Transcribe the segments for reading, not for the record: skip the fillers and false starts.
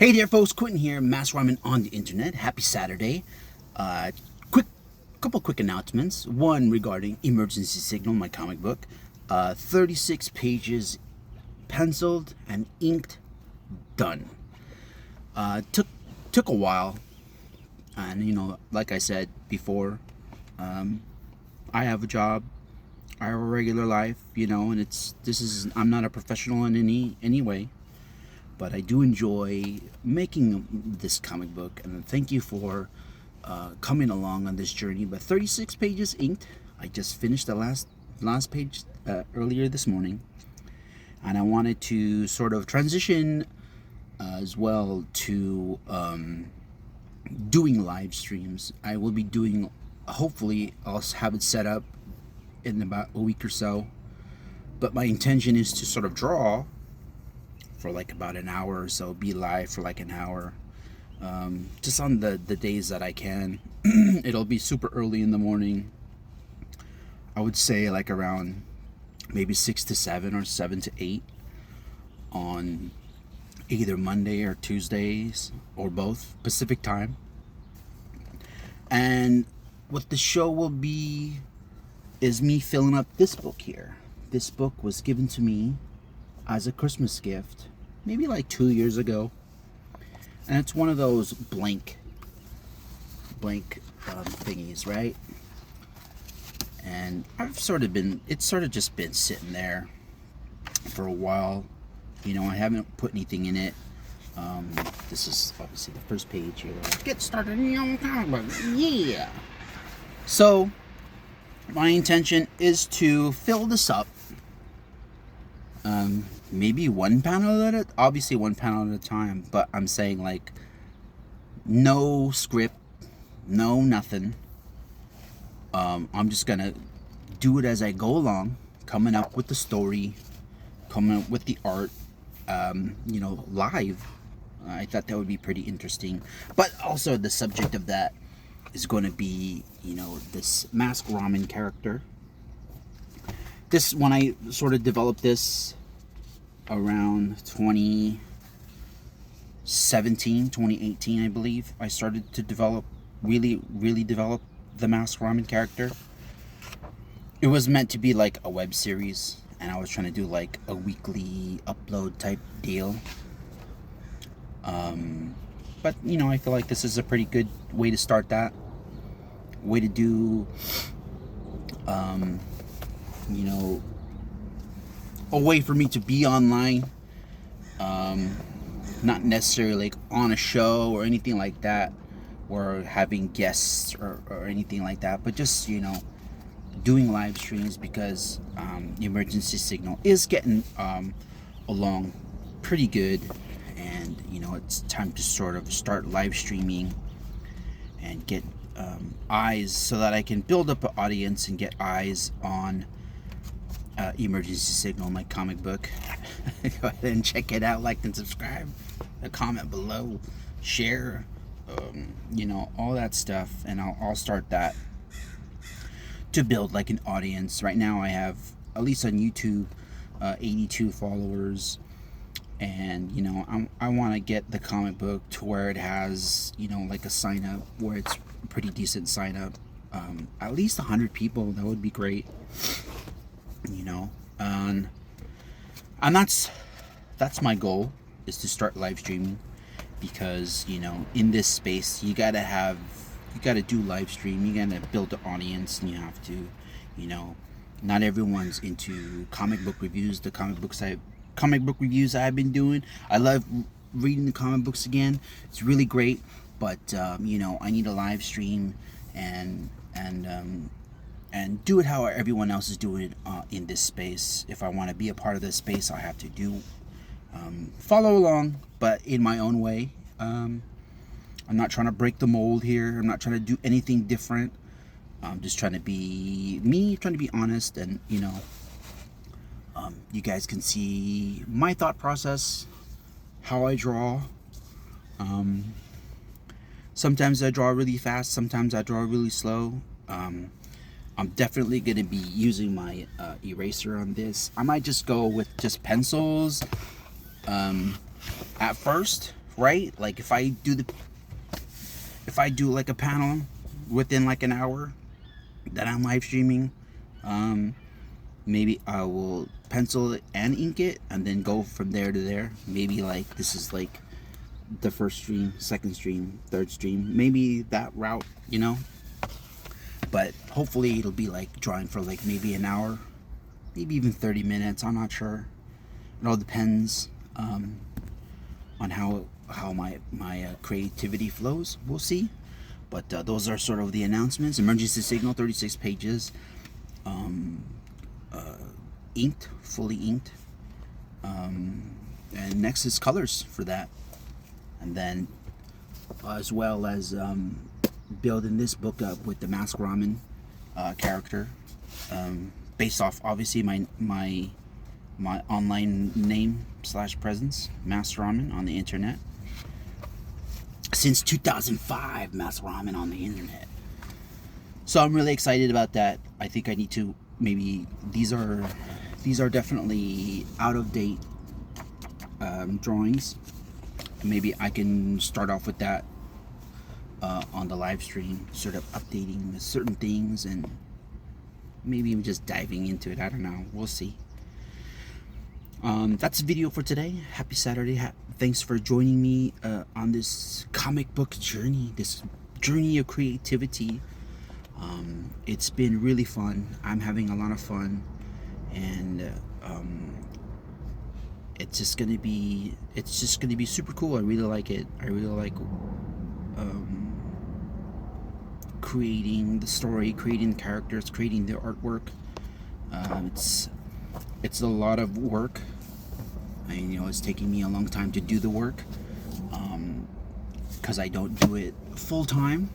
Hey there, folks. Quentin here, Mass Ramen on the internet. Happy Saturday. Quick, couple quick announcements. One regarding Emergency Signal, my comic book. 36 pages, penciled and inked, done. Took a while, and like I said before, I have a job. I have a regular life, and I'm not a professional in any way. But I do enjoy making this comic book, and thank you for coming along on this journey. But 36 pages inked. I just finished the last page earlier this morning, and I wanted to sort of transition as well to doing live streams. I will be doing. Hopefully, I'll have it set up in about a week or so. But my intention is to sort of draw for like about an hour or so, be live for like an hour, just on the days that I can. It'll be super early in the morning. I would say like around maybe 6 to 7 or 7 to 8 on either Monday or Tuesdays or both, Pacific time. And what the show will be is me filling up this book here. This book was given to me as a Christmas gift maybe like 2 years ago, and it's one of those blank thingies, right? And it's sort of just been sitting there for a while. I haven't put anything in it. This is obviously the first page here. Get started in your own comic book. Yeah. So my intention is to fill this up. Maybe one panel at a time, but I'm saying like no script, no nothing. I'm just gonna do it as I go along, coming up with the story, coming up with the art, live. I thought that would be pretty interesting. But also the subject of that is going to be, this Mask Ramen character. When I sort of developed this around 2018, I believe, I started to really develop the Mask Ramen character. It was meant to be like a web series, and I was trying to do like a weekly upload type deal. But I feel like this is a pretty good way to start that. Way to do, a way for me to be online, not necessarily like on a show or anything like that, or having guests or anything like that, but just doing live streams, because Emergency Signal is getting along pretty good, and it's time to sort of start live streaming and get eyes, so that I can build up an audience and get eyes on Emergency Signal, my comic book. Go ahead and check it out, like and subscribe, comment below, share, all that stuff, and I'll start that to build like an audience. Right now I have, at least on YouTube, 82 followers, and I want to get the comic book to where it has like a sign up, where it's a pretty decent sign up, at least 100 people. That would be great. And that's my goal, is to start live streaming, because in this space you gotta do live stream, you gotta build an audience, and you have to, not everyone's into comic book reviews. The comic book reviews I've been doing, I love reading the comic books again. It's really great, but I need a live stream and do it how everyone else is doing in this space. If I want to be a part of this space, I have to follow along, but in my own way. I'm not trying to break the mold here. I'm not trying to do anything different. I'm just trying to be me, trying to be honest, and you guys can see my thought process, how I draw. Sometimes I draw really fast, sometimes I draw really slow. I'm definitely going to be using my eraser on this. I might just go with just pencils at first right? Like if I do like a panel within like an hour that I'm live streaming, maybe I will pencil it and ink it and then go from there to there. Maybe like this is like the first stream, second stream, third stream, maybe that route, you know. But hopefully it'll be like drawing for like maybe an hour, maybe even 30 minutes. I'm not sure. It all depends on how my creativity flows. We'll see. But those are sort of the announcements. Emergency signal, 36 pages, inked, fully inked. And next is colors for that. And then as well as building this book up with the Mask Ramen character, based off obviously my online name / presence, Mask Ramen on the internet. Since 2005, Mask Ramen on the internet. So I'm really excited about that. I think I need to maybe these are definitely out of date drawings. Maybe I can start off with that on the live stream, sort of updating certain things and maybe even just diving into it. I don't know. We'll see. That's the video for today. Happy Saturday. Thanks for joining me on this comic book journey, this journey of creativity. It's been really fun. I'm having a lot of fun, and it's just gonna be super cool. I really like it. I really like creating the story, creating the characters, creating the artwork. It's a lot of work. It's taking me a long time to do the work because I don't do it full time.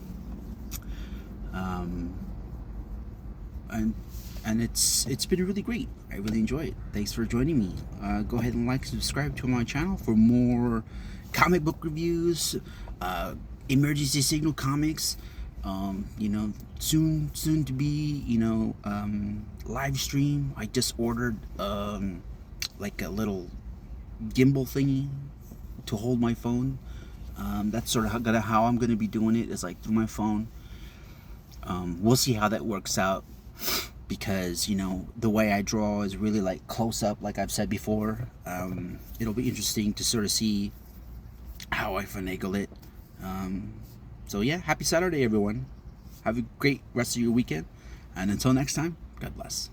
And it's been really great. I really enjoy it. Thanks for joining me. Go ahead and like and subscribe to my channel for more comic book reviews, emergency signal comics. Soon to be, live stream. I just ordered like a little gimbal thingy to hold my phone. That's sort of how I'm gonna be doing it, is like through my phone. We'll see how that works out, because the way I draw is really like close up, like I've said before. It'll be interesting to sort of see how I finagle it. So yeah, happy Saturday everyone. Have a great rest of your weekend, and until next time, God bless.